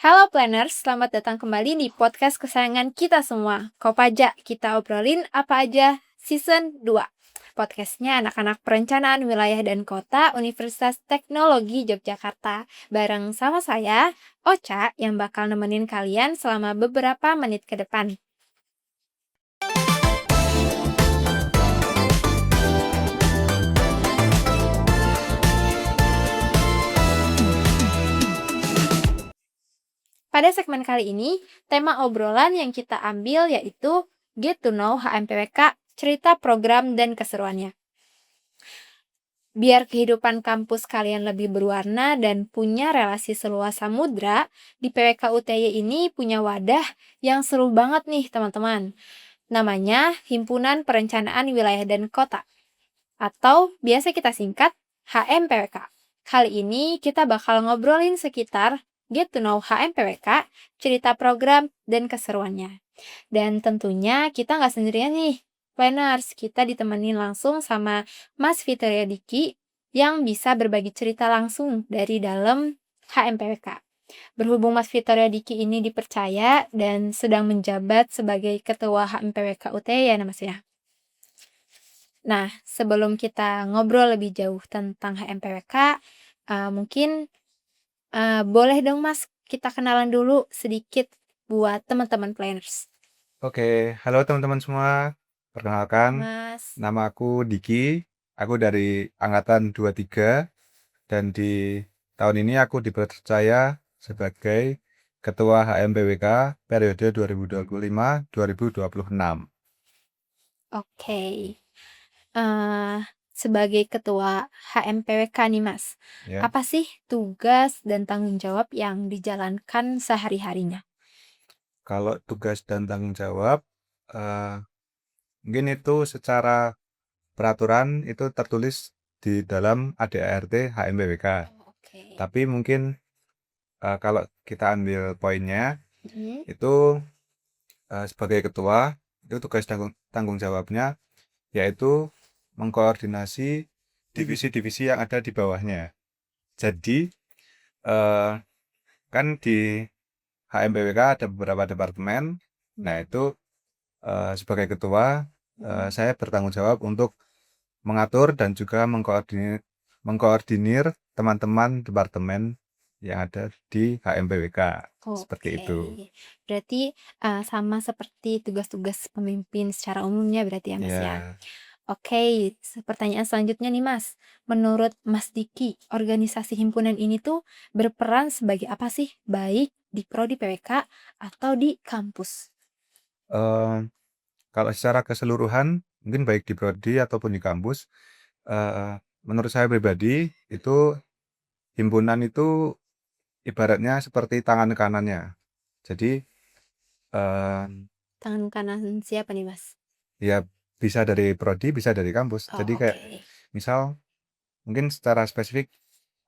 Halo planners, selamat datang kembali di podcast kesayangan kita semua. Kopaja, kita obrolin apa aja season 2. Podcastnya anak-anak perencanaan wilayah dan kota Universitas Teknologi Yogyakarta. Bareng sama saya, Ocha, yang bakal nemenin kalian selama beberapa menit ke depan. Pada segmen kali ini, tema obrolan yang kita ambil yaitu Get to Know HMPWK, cerita program dan keseruannya. Biar kehidupan kampus kalian lebih berwarna dan punya relasi seluas samudra, di PWK UTY ini punya wadah yang seru banget nih teman-teman. Namanya Himpunan Perencanaan Wilayah dan Kota, atau biasa kita singkat HMPWK. Kali ini kita bakal ngobrolin sekitar Get to Know HMPWK, cerita program, dan keseruannya. Dan tentunya kita nggak sendirian nih, planners. Kita ditemenin langsung sama Mas Fitria Diki yang bisa berbagi cerita langsung dari dalam HMPWK. Berhubung Mas Fitria Diki ini dipercaya dan sedang menjabat sebagai Ketua HMPWK UTY ya Mas ya. Nah, sebelum kita ngobrol lebih jauh tentang HMPWK, mungkin boleh dong Mas, kita kenalan dulu sedikit buat teman-teman planners. Oke, halo teman-teman semua. Perkenalkan, Mas, nama aku Diki. Aku dari angkatan 23 dan di tahun ini aku dipercaya sebagai Ketua HMPWK periode 2025-2026. oke. Eh, Sebagai ketua HMPWK nih Mas, Ya, apa sih tugas dan tanggung jawab yang dijalankan sehari-harinya? kalau tugas dan tanggung jawab, eh, mungkin itu secara peraturan itu tertulis di dalam ADART HMPWK. Oh, oke. Tapi mungkin kalau kita ambil poinnya, Mhm. itu sebagai ketua, itu tugas tanggung jawabnya yaitu mengkoordinasi divisi-divisi yang ada di bawahnya. Jadi, eh, kan di HMPWK ada beberapa departemen. Nah, itu sebagai ketua, saya bertanggung jawab untuk mengatur dan juga mengkoordinir teman-teman departemen yang ada di HMPWK. Seperti Oke, itu. berarti, sama seperti tugas-tugas pemimpin secara umumnya berarti ya, Mas, ya? Ya. Oke, pertanyaan selanjutnya nih, Mas. Menurut Mas Diki, organisasi himpunan ini tuh berperan sebagai apa sih? Baik di prodi PWK atau di kampus? eh, Kalau secara keseluruhan, mungkin baik di prodi ataupun di kampus, menurut saya pribadi itu himpunan itu ibaratnya seperti tangan kanannya. Jadi, eee, Tangan kanan siapa nih, Mas? ya bisa dari prodi, bisa dari kampus. Oh, Jadi kayak oke. misal mungkin secara spesifik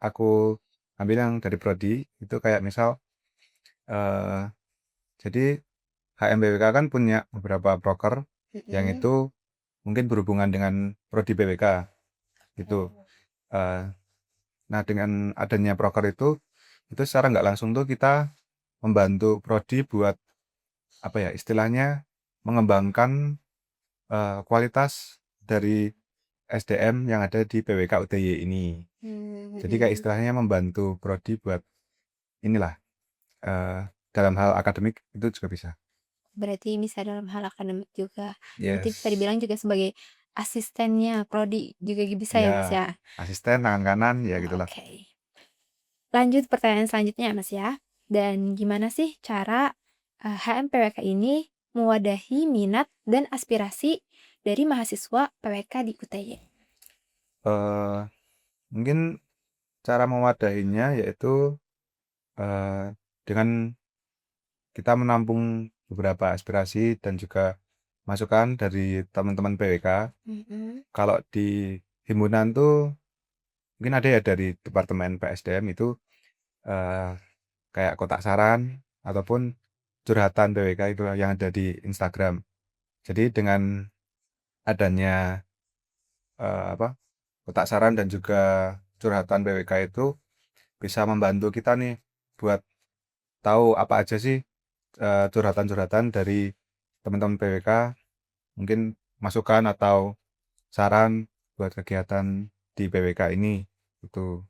aku ambil yang dari prodi, itu kayak misal, eee, jadi HMPWK kan punya beberapa proker yang Mhm. itu mungkin berhubungan dengan prodi PWK gitu. Oh. Eee, nah dengan adanya proker itu secara nggak langsung tuh kita membantu prodi buat apa ya, istilahnya mengembangkan, kualitas dari SDM yang ada di PWK UTY ini. Jadi kayak Mhm. istilahnya membantu prodi buat inilah, dalam hal akademik itu juga bisa. Berarti bisa dalam hal akademik juga. Berarti bisa Yes. dibilang juga sebagai asistennya prodi juga bisa ya, Mas, Ya, ya? asisten tangan kanan ya gitulah. Oke. Lanjut pertanyaan selanjutnya, Mas, ya. Dan gimana sih cara, HMPWK ini mewadahi minat dan aspirasi dari mahasiswa PWK di UTY? Eee, Mungkin cara mewadahinya yaitu, eee, dengan kita menampung beberapa aspirasi dan juga masukan dari teman-teman PWK. Mhm. Kalau di himpunan tuh mungkin ada ya dari departemen PSDM itu, eee, kayak kotak saran ataupun curhatan PWK itu yang ada di Instagram. Jadi dengan adanya, apa, kotak saran dan juga curhatan PWK itu bisa membantu kita nih buat tahu apa aja sih curhatan-curhatan dari teman-teman PWK, mungkin masukan atau saran buat kegiatan di PWK ini itu.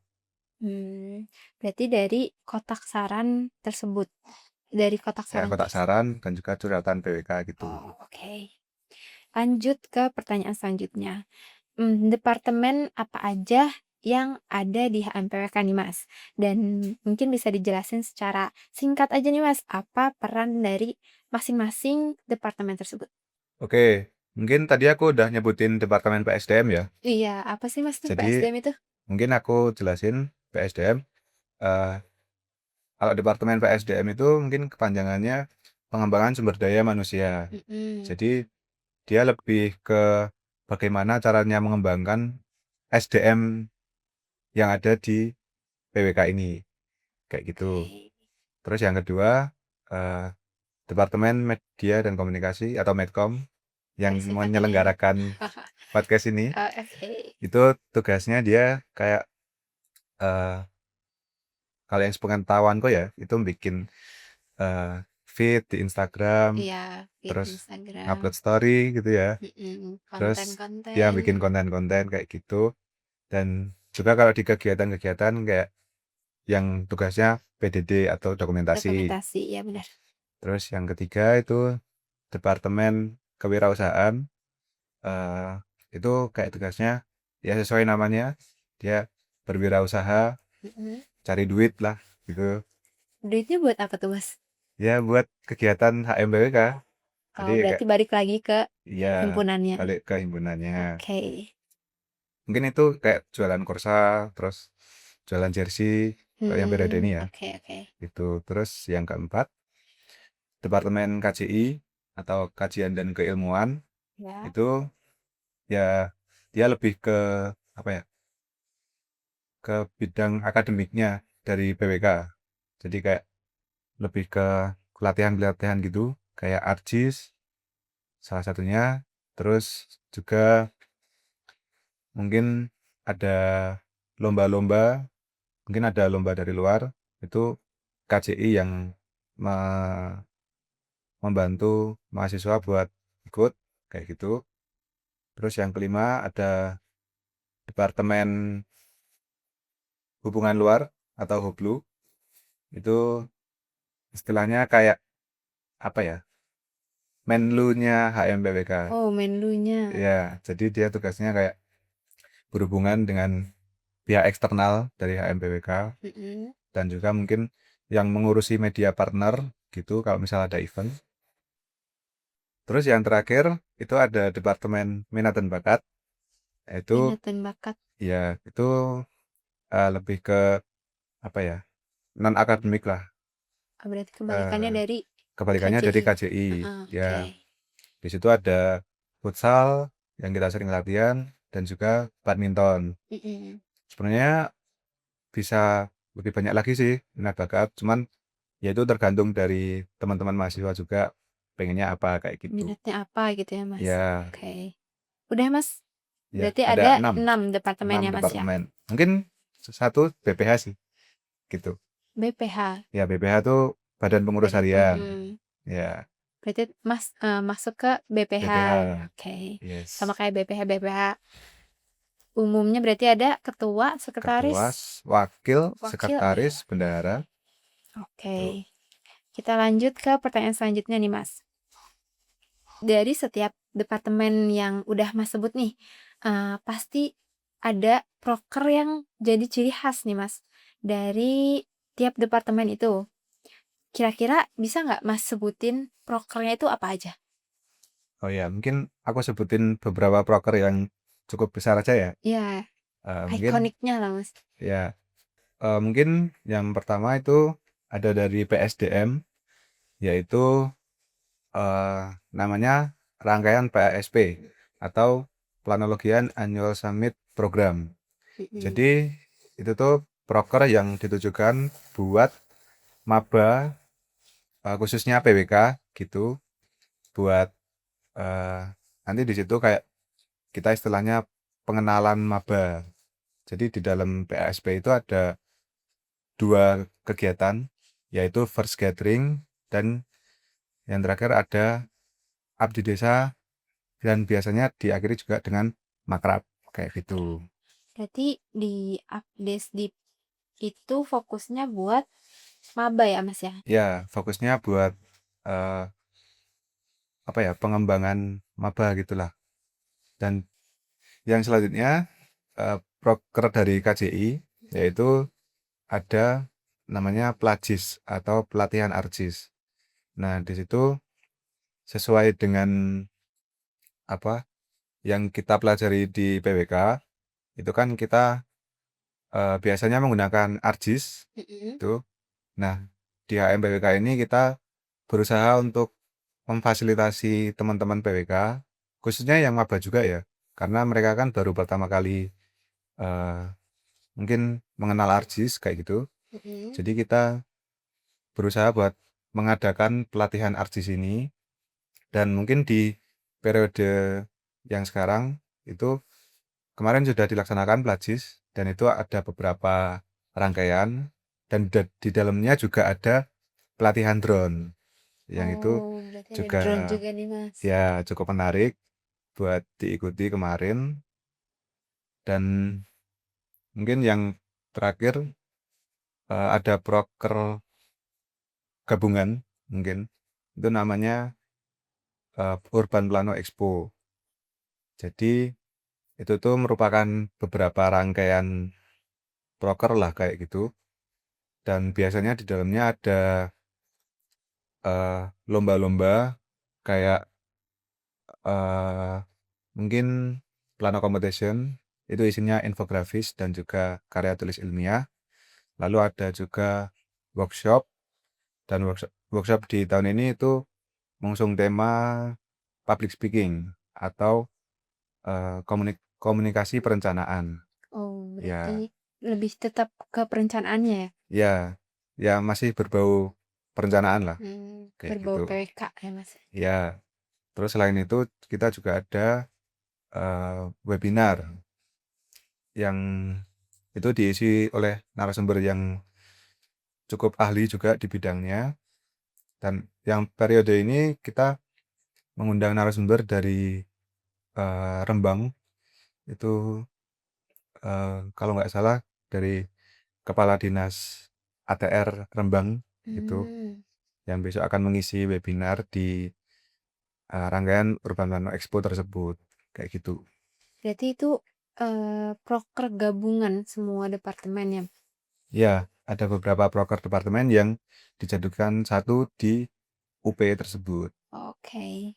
Berarti dari kotak saran tersebut. Dari kotak Ya saran kotak tersebut. saran dan juga curhatan PWK gitu. Oh, oke. Lanjut ke pertanyaan selanjutnya. Departemen apa aja yang ada di HMPWK nih, Mas? Dan mungkin bisa dijelasin secara singkat aja nih, Mas, apa peran dari masing-masing departemen tersebut? Oke, mungkin tadi aku udah nyebutin Departemen PSDM ya. Iya, apa sih, Mas, tuh Jadi PSDM itu? mungkin aku jelasin PSDM. eh, Kalau Departemen PSDM itu mungkin kepanjangannya pengembangan sumber daya manusia. Mhm. Jadi dia lebih ke bagaimana caranya mengembangkan SDM yang ada di PWK ini, kayak gitu. Oke. Terus yang kedua, eh, Departemen Media dan Komunikasi atau Medcom yang Ada singkatannya ya? menyelenggarakan podcast ini, Oh, oke. itu tugasnya dia kayak eh, kalau yang sepengetahuanku ya, itu bikin eh, feed di Instagram, Iya, feed terus Instagram, ngupload story gitu ya. Terus dia konten-konten, bikin konten-konten kayak gitu. Dan juga kalau di kegiatan-kegiatan kayak yang tugasnya PDD atau dokumentasi. dokumentasi, ya benar. Terus yang ketiga itu Departemen Kewirausahaan. eh, itu kayak tugasnya ya sesuai namanya, dia berwirausaha, Mhm. cari duit lah gitu. Duitnya buat apa tuh, Mas? Ya buat kegiatan HMBWK. Jadi Oh, berarti kayak balik lagi ke ya himpunannya. balik ke himpunannya. Oke. Mungkin itu kayak jualan kursa, terus jualan jersey, kayak yang periode ini ya. Oke, oke. Itu. Terus yang keempat, Departemen KJI atau Kajian dan Keilmuan. Ya. Itu ya dia lebih ke apa ya? Ke bidang akademiknya dari PWK. Jadi kayak lebih ke pelatihan-pelatihan gitu, kayak ARJIS salah satunya. Terus juga mungkin ada lomba-lomba, mungkin ada lomba dari luar, itu KJI yang me- membantu mahasiswa buat ikut, kayak gitu. Terus yang kelima ada Departemen Hubungan Luar atau Hublu, itu istilahnya kayak apa ya, Menlunya HMPWK. Oh, menunya. Ya, jadi dia tugasnya kayak berhubungan dengan pihak eksternal dari HMPWK Mhm. dan juga mungkin yang mengurusi media partner gitu kalau misal ada event. Terus yang terakhir itu ada Departemen Minat dan Bakat, yaitu Minat dan bakat. ya itu lebih ke apa ya, non akademik lah. Oh, berarti kebalikannya eh, dari Kebalikannya dari KJI. KJI. Heeh, Ya, oke. di situ ada futsal yang kita sering latihan dan juga badminton. Mhm. Sebenarnya bisa lebih banyak lagi sih minat bakat, cuman ya itu tergantung dari teman-teman mahasiswa juga pengennya apa kayak gitu. Minatnya apa gitu ya, Mas? Ya, Oke. Udah, Mas. ya Berarti ada ada enam, 6 departemen enam ya, Mas ya? departemen. Mungkin satu BPH sih, gitu. BPH. Ya BPH tuh Badan Pengurus Badan Harian. Ya Berarti Mas masuk ke BPH. BPH, Oke. Sama yes. kayak BPH umumnya berarti ada ketua, sekretaris, Ketua, wakil, wakil. Oh ya. sekretaris, bendahara. Tuh. Oke. Kita lanjut ke pertanyaan selanjutnya nih, Mas. Dari setiap departemen yang udah Mas sebut nih, pasti ada proker yang jadi ciri khas nih, Mas, dari tiap departemen itu. Kira-kira bisa nggak Mas sebutin prokernya itu apa aja? Oh ya, mungkin aku sebutin beberapa proker yang cukup besar aja ya. Ya, Mungkin ikoniknya lah, Mas. ya, mungkin yang pertama itu ada dari PSDM, yaitu eh, namanya rangkaian PASP atau Planologian Annual Summit Program. Mhm. Jadi itu tuh proker yang ditujukan buat maba, khususnya PWK gitu, buat eh, nanti di situ kayak kita istilahnya pengenalan maba. Jadi di dalam PASP itu ada dua kegiatan. yaitu First Gathering, dan yang terakhir ada Abdi Desa, dan biasanya diakhiri juga dengan Makrab, kayak gitu. Berarti di Updesdip itu fokusnya buat maba ya Mas ya? Ya, fokusnya buat eh, apa ya, pengembangan maba gitulah. Dan yang selanjutnya proker dari KJI, yaitu ada namanya Plagis atau pelatihan Arjis. Nah, di situ sesuai dengan apa yang kita pelajari di PWK, itu kan kita biasanya menggunakan Arjis Mm-mm. itu. Nah, di HM PWK ini kita berusaha untuk memfasilitasi teman-teman PWK, khususnya yang maba juga ya, karena mereka kan baru pertama kali eh, mungkin mengenal Arjis kayak gitu. Mm-mm. Jadi kita berusaha buat mengadakan pelatihan Arjis ini, dan mungkin di periode yang sekarang itu kemarin sudah dilaksanakan Plagis, dan itu ada beberapa rangkaian, dan di dalamnya juga ada pelatihan drone yang itu Oh, berarti ada juga drone juga nih Mas. ya cukup menarik buat diikuti kemarin. Dan mungkin yang terakhir ada proker gabungan, mungkin itu namanya Urban Plano Expo. Jadi itu tuh merupakan beberapa rangkaian proker lah kayak gitu, dan biasanya di dalamnya ada lomba-lomba kayak eh, mungkin Plano Competition, itu isinya infografis dan juga karya tulis ilmiah. Lalu ada juga workshop, dan workshop di tahun ini itu mengusung tema public speaking atau komunikasi perencanaan. Oh, berarti Ya, lebih tetap ke perencanaannya ya? ya, ya masih berbau perencanaan lah, kayak Berbau gitu. PWK ya Mas. Ya, terus selain itu kita juga ada webinar yang itu diisi oleh narasumber yang cukup ahli juga di bidangnya. Dan yang periode ini kita mengundang narasumber dari Rembang, itu kalau nggak salah dari Kepala Dinas ATR Rembang, itu Hmm, yang besok akan mengisi webinar di rangkaian Urban Plano Expo tersebut, kayak gitu. berarti itu proker gabungan semua departemennya. Ya, ada beberapa proker departemen yang dijadikan satu di UP tersebut. Oke,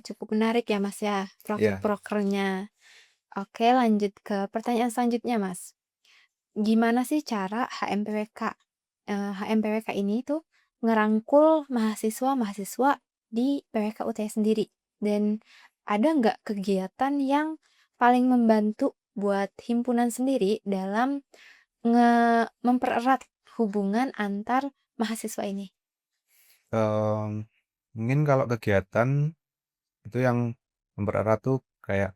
cukup menarik ya Mas ya, Ya, prokernya. Oke, lanjut ke pertanyaan selanjutnya Mas. Gimana sih cara HMPWK, HMPWK ini tuh ngerangkul mahasiswa-mahasiswa di PWK UTS sendiri? Dan ada nggak kegiatan yang paling membantu buat himpunan sendiri dalam mempererat hubungan antar mahasiswa ini? em, mungkin kalau kegiatan itu yang mempererat tuh kayak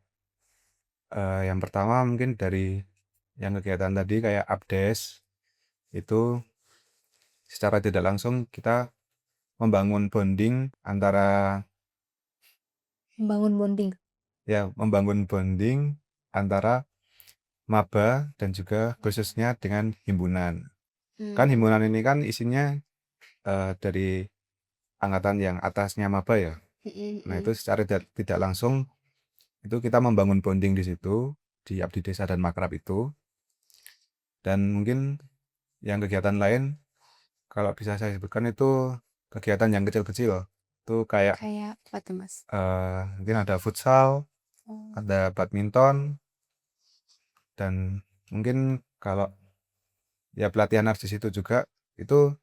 yang pertama mungkin dari yang kegiatan tadi kayak Abdes, itu secara tidak langsung kita membangun bonding antara Membangun bonding. membangun bonding antara maba dan juga khususnya dengan himpunan. Kan Hmm, himpunan ini kan isinya dari angkatan yang atasnya maba ya. mm, Nah, mm. itu secara tidak langsung itu kita membangun bonding di situ, di Abdi Desa dan Makrab itu. Dan mungkin yang kegiatan lain kalau bisa saya sebutkan itu kegiatan yang kecil-kecil. Itu kayak Kayak apa tuh Mas? mungkin ada futsal, Oh, ada badminton, dan mungkin kalau ya pelatihan artis itu juga, itu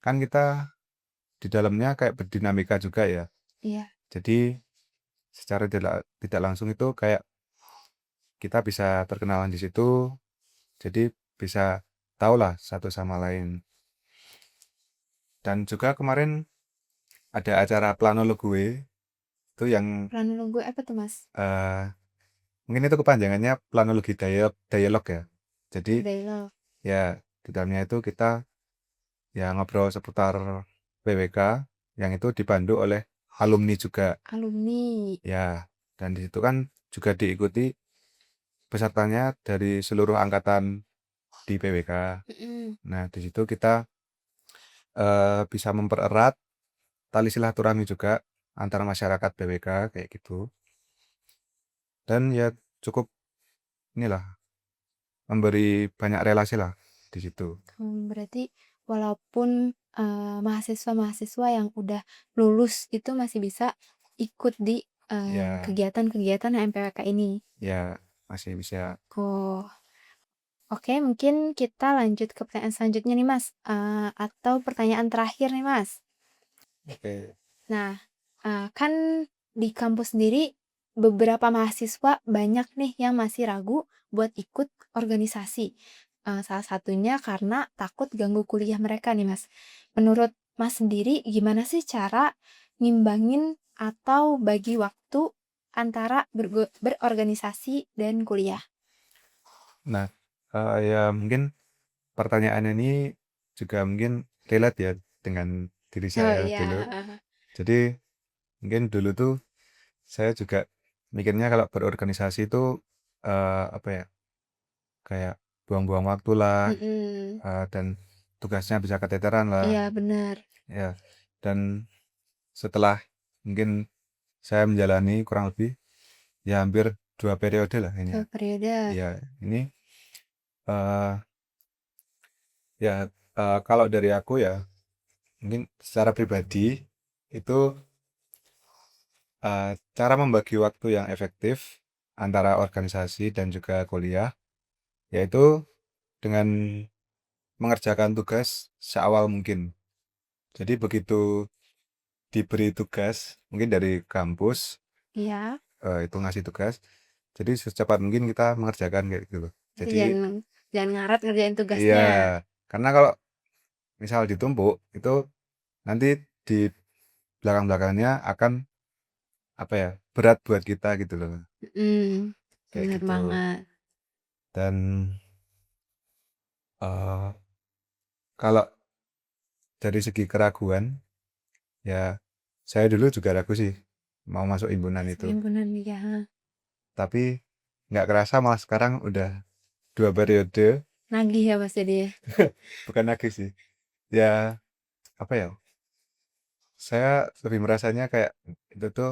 kan kita di dalamnya kayak berdinamika juga ya. iya. Jadi secara tidak tidak langsung itu kayak kita bisa perkenalan di situ, jadi bisa tahulah satu sama lain. Dan juga kemarin ada acara Planologue itu yang Plan nunggu apa tuh Mas? eh, mungkin itu kepanjangannya Planologi Dialog ya. Jadi Dialog. ya di dalamnya itu kita ya ngobrol seputar PWK yang itu dipandu oleh alumni juga. Alumni. Ya, dan di situ kan juga diikuti pesertanya dari seluruh angkatan di PWK. Mm-mm. Nah, di situ kita bisa mempererat tali silaturahmi juga antara masyarakat PWK kayak gitu. Dan ya cukup inilah memberi banyak relasi lah di situ. Berarti walaupun mahasiswa-mahasiswa yang udah lulus itu masih bisa ikut di Ya, kegiatan-kegiatan HMPWK ini. ya masih bisa. Oh, oke, mungkin kita lanjut ke pertanyaan selanjutnya nih Mas. Atau pertanyaan terakhir nih Mas. Oke. Nah, kan di kampus sendiri beberapa mahasiswa banyak nih yang masih ragu buat ikut organisasi. Salah satunya karena takut ganggu kuliah mereka nih Mas. Menurut Mas sendiri gimana sih cara ngimbangin atau bagi waktu antara berorganisasi dan kuliah? Nah, ya mungkin pertanyaan ini juga mungkin relate ya dengan diri Oh saya iya, dulu. Jadi mungkin dulu tuh saya juga mikirnya kalau berorganisasi itu apa ya, kayak buang-buang waktu lah, mm-mm. dan tugasnya bisa keteteran lah, Iya benar. ya. Dan setelah mungkin saya menjalani kurang lebih ya hampir 2 periode lah ini ya. Dua periode. Ya, ini eh ya kalau dari aku ya mungkin secara pribadi itu cara membagi waktu yang efektif antara organisasi dan juga kuliah yaitu dengan mengerjakan tugas seawal mungkin. Jadi begitu diberi tugas mungkin dari kampus Iya. itu ngasih tugas, jadi secepat mungkin kita mengerjakan kayak gitu loh. Jadi Jadi jangan jangan ngaret ngerjain iya, tugasnya. karena kalau misal ditumpuk itu nanti di belakang-belakangnya akan apa ya, berat buat kita gitu loh, Mhm, kayak bener gitu. banget. Dan eh, kalau dari segi keraguan, ya saya dulu juga ragu sih mau masuk himpunan Masuk itu. himpunan ya. Tapi nggak kerasa malah sekarang udah 2 periode, Nagih ya Mas jadi ya? bukan lagi sih. Ya apa ya, saya lebih merasanya kayak itu tuh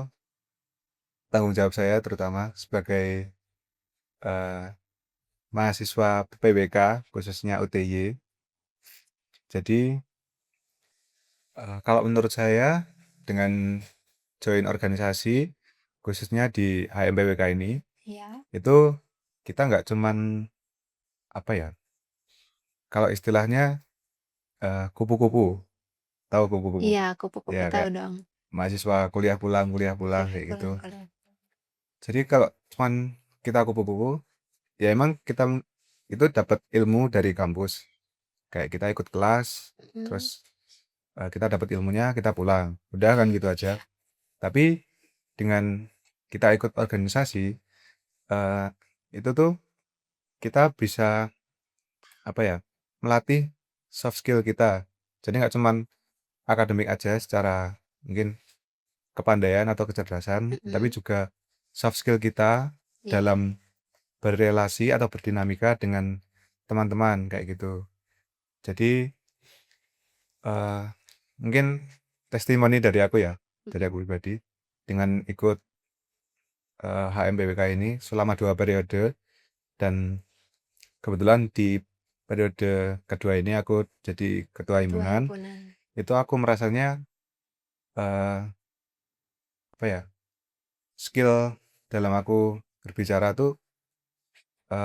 tanggung jawab saya terutama sebagai eh, mahasiswa PWK khususnya UTY. Jadi kalau menurut saya dengan join organisasi khususnya di HMPWK ini Iya. itu kita nggak cuman apa ya, kalau istilahnya kupu-kupu, tahu kupu-kupu Iya, kupu-kupu ya, tahu kayak dong. mahasiswa kuliah pulang Kuliah kayak gitu. pulang kuliah. Jadi kalau cuman kita kupu-kupu ya emang kita itu dapat ilmu dari kampus, kayak kita ikut kelas terus Mhm. kita dapat ilmunya kita pulang udah kan gitu aja. Tapi dengan kita ikut organisasi eh, itu tuh kita bisa apa ya, melatih soft skill kita. Jadi nggak cuman akademik aja secara mungkin kepandaian atau kecerdasan, tapi Mhm. juga soft skill kita Iya. dalam berrelasi atau berdinamika dengan teman-teman kayak gitu. Jadi eh, mungkin testimoni dari aku ya, dari Mhm. aku pribadi dengan ikut HMPWK ini selama 2 periode dan kebetulan di periode kedua ini aku jadi ketua Ketua himpunan. himpunan. Itu aku merasanya eh, apa ya, skill dalam aku berbicara tuh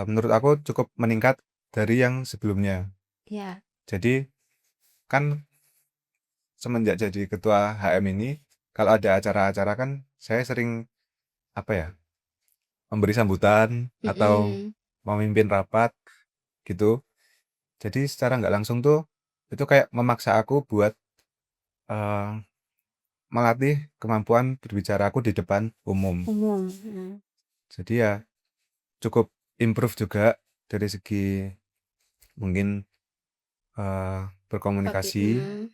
menurut aku cukup meningkat dari yang sebelumnya. Iya. Jadi kan semenjak jadi ketua HM ini kalau ada acara-acara kan saya sering apa ya, memberi sambutan atau Mhm. memimpin rapat gitu. Jadi secara nggak langsung tuh itu kayak memaksa aku buat eh, melatih kemampuan berbicara aku di depan umum. Umum. Mhm. Jadi ya cukup improve juga dari segi mungkin berkomunikasi mm.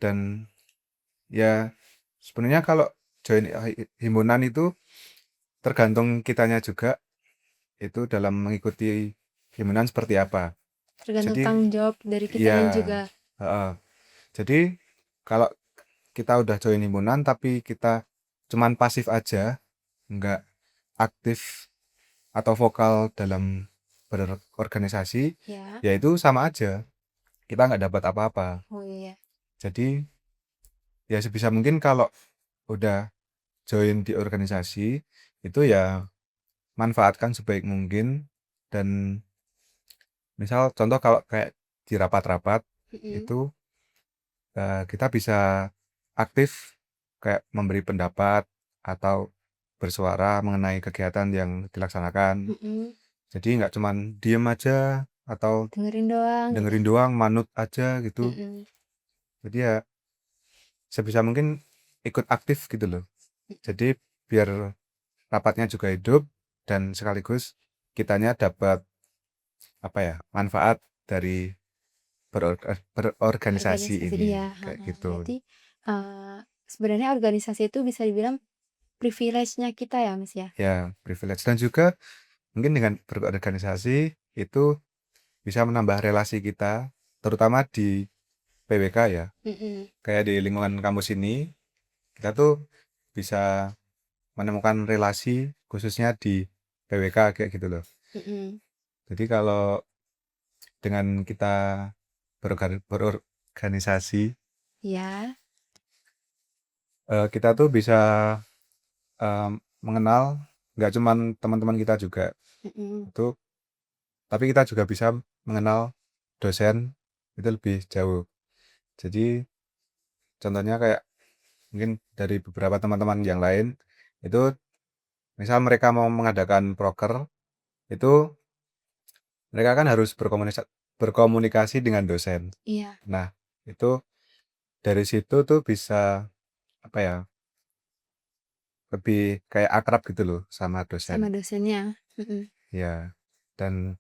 dan ya sebenarnya kalau join himpunan itu tergantung kitanya juga itu dalam mengikuti himpunan seperti apa. Tergantung Jadi tanggung jawab dari kitanya ya juga. heeh. Jadi kalau kita udah join himpunan tapi kita cuman pasif aja, nggak aktif atau vokal dalam berorganisasi, Ya. ya itu sama aja. Kita nggak dapat apa-apa. Oh iya. Jadi ya sebisa mungkin kalau udah join di organisasi itu ya manfaatkan sebaik mungkin dan misal contoh kalau kayak di rapat-rapat Mm-mm. itu kita bisa aktif kayak memberi pendapat atau bersuara mengenai kegiatan yang dilaksanakan. Mm-mm. Jadi nggak cuman diem aja atau Dengerin doang gitu. dengerin doang, manut aja gitu. Mm-mm. Jadi ya sebisa mungkin ikut aktif gitu loh. Jadi biar rapatnya juga hidup dan sekaligus kitanya dapat apa ya manfaat dari berorganisasi Organisasi ini iya. kayak Heeh. gitu. Berarti sebenarnya organisasi itu bisa dibilang privilege-nya kita ya, Mas ya. Ya, privilege dan juga mungkin dengan berorganisasi itu bisa menambah relasi kita, terutama di PWK ya. Mm-mm. Kayak di lingkungan kampus ini, kita tuh bisa menemukan relasi khususnya di PWK kayak gitu loh. Mm-mm. Jadi kalau dengan kita berorganisasi, Ya. kita tuh bisa mengenal nggak cuman teman-teman kita juga Mm-mm. itu, tapi kita juga bisa mengenal dosen itu lebih jauh. Jadi contohnya kayak mungkin dari beberapa teman-teman yang lain itu misal mereka mau mengadakan proker itu mereka kan harus berkomunikasi dengan dosen. Iya, Nah, itu dari situ tuh bisa apa ya? Lebih kayak akrab gitu loh sama dosen. sama dosennya. Mm-mm. Ya. Dan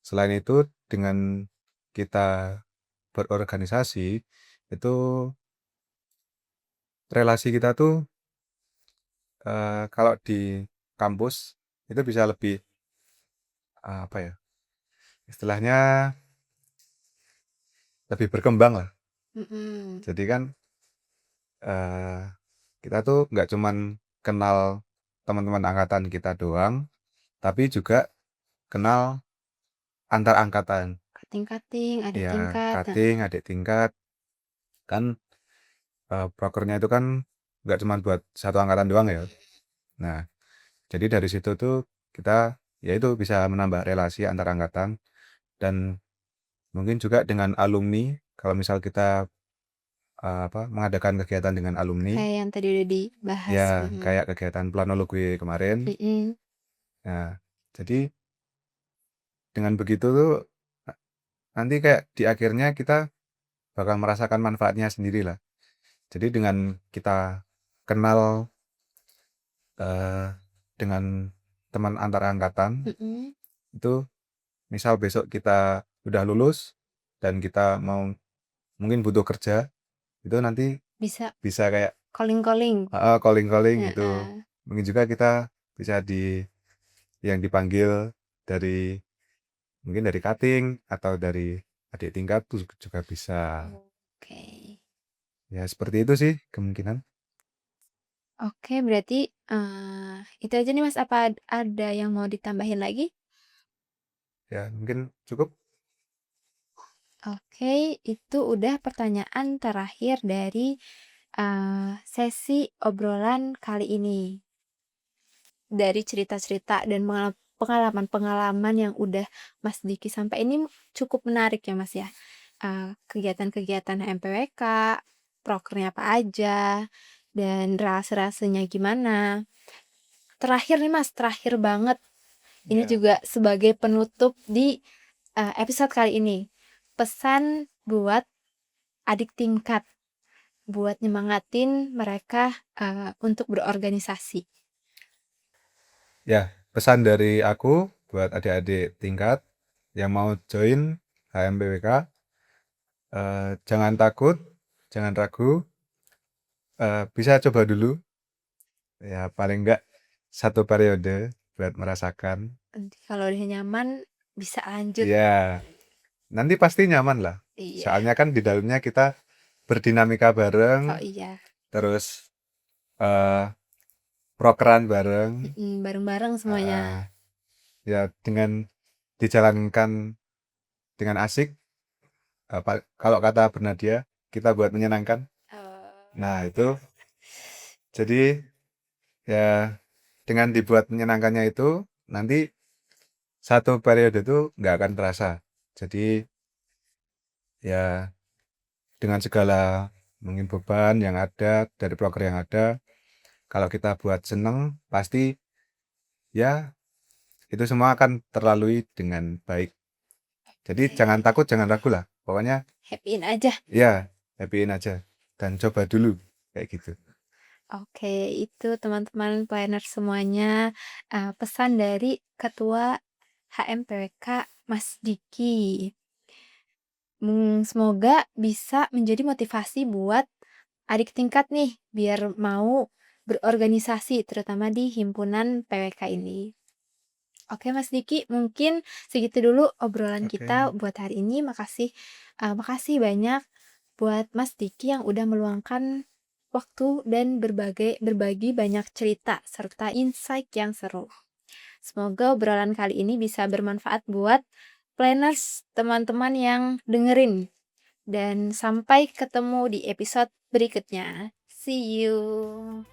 selain itu dengan kita berorganisasi itu relasi kita tuh kalau di kampus itu bisa lebih apa ya? Istilahnya lebih berkembang lah. Mm-mm. Jadi kan eh, kita tuh nggak cuman kenal teman-teman angkatan kita doang, tapi juga kenal antar angkatan. Kating-kating, adik Ya, tingkat. cutting, adik tingkat, kan prokernya itu kan nggak cuma buat satu angkatan doang ya. Nah, jadi dari situ tuh kita ya itu bisa menambah relasi antar angkatan dan mungkin juga dengan alumni. Kalau misal kita apa mengadakan kegiatan dengan alumni, Kayak yang tadi udah dibahas. ya Mm-mm. kayak kegiatan planologi kemarin. Mm-mm. Nah, jadi dengan begitu tuh nanti kayak di akhirnya kita bakal merasakan manfaatnya sendiri lah. Jadi dengan kita kenal eh, dengan teman antar angkatan Mm-mm. itu misal besok kita udah lulus dan kita mau mungkin butuh kerja itu nanti Bisa bisa kayak calling-calling. calling-calling gitu. Heeh. Mungkin juga kita bisa yang dipanggil dari mungkin dari cutting atau dari adik tingkat tuh juga bisa. Oke. Ya seperti itu sih kemungkinan. Oke, berarti itu aja nih Mas. Apa ada yang mau ditambahin lagi? Ya mungkin cukup. Oke, itu udah pertanyaan terakhir dari sesi obrolan kali ini. Dari cerita-cerita dan pengalaman-pengalaman yang udah Mas Diki sampai ini cukup menarik ya Mas ya. Kegiatan-kegiatan MPWK, prokernya apa aja, dan rase-rasenya gimana. Terakhir nih Mas, terakhir banget. Ini Ya. juga sebagai penutup di episode kali ini. Pesan buat adik tingkat, buat nyemangatin mereka untuk berorganisasi. Ya, pesan dari aku buat adik-adik tingkat yang mau join HMPWK Jangan takut, jangan ragu, bisa coba dulu, ya paling enggak 1 periode buat merasakan. Nanti kalau udah nyaman bisa lanjut. Iya, nanti pasti nyaman lah. Iya. Soalnya kan di dalamnya kita berdinamika Oh bareng, iya. terus eee, prokeran bareng, Bareng-bareng semuanya. heeh, ya dengan dijalankan dengan asik, kalau kata Bernadia, kita buat menyenangkan. Oh. Nah itu, jadi ya dengan dibuat menyenangkannya itu, nanti 1 periode itu nggak akan terasa. Jadi ya dengan segala mungkin beban yang ada dari proker yang ada, kalau kita buat seneng, pasti ya itu semua akan terlalui dengan baik. Jadi jangan Oke. takut, jangan ragu lah. Pokoknya Happy-in aja. ya happy-in aja dan coba dulu kayak gitu. Oke, itu teman-teman planner semuanya, pesan dari Ketua HMPWK Mas Diki. Semoga bisa menjadi motivasi buat adik tingkat nih, biar mau berorganisasi, terutama di himpunan PWK ini. Oke Mas Diki, mungkin segitu dulu obrolan Oke. kita buat hari ini. Makasih banyak buat Mas Diki yang udah meluangkan waktu dan berbagi banyak cerita serta insight yang seru. Semoga obrolan kali ini bisa bermanfaat buat planners teman-teman yang dengerin. Dan sampai ketemu di episode berikutnya. See you.